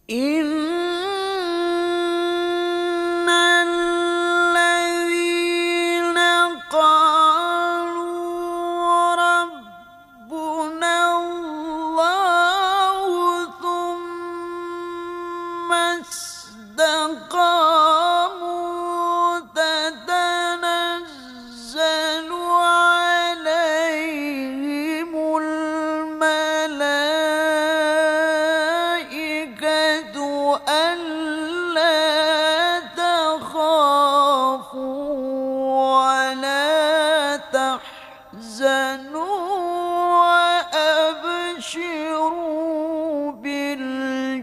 إِنَّ الَّذِينَ قَالُوا رَبُّنَا اللَّهُ ثُمَّ اسْتَقَامُوا تَتَنَزَّلُ عَلَيْهِمُ الْمَلَائِكَةُ أَلَّا تَخَافُوا وَلَا تَحْزَنُوا وَأَبْشِرُوا بِالْجَنَّةِ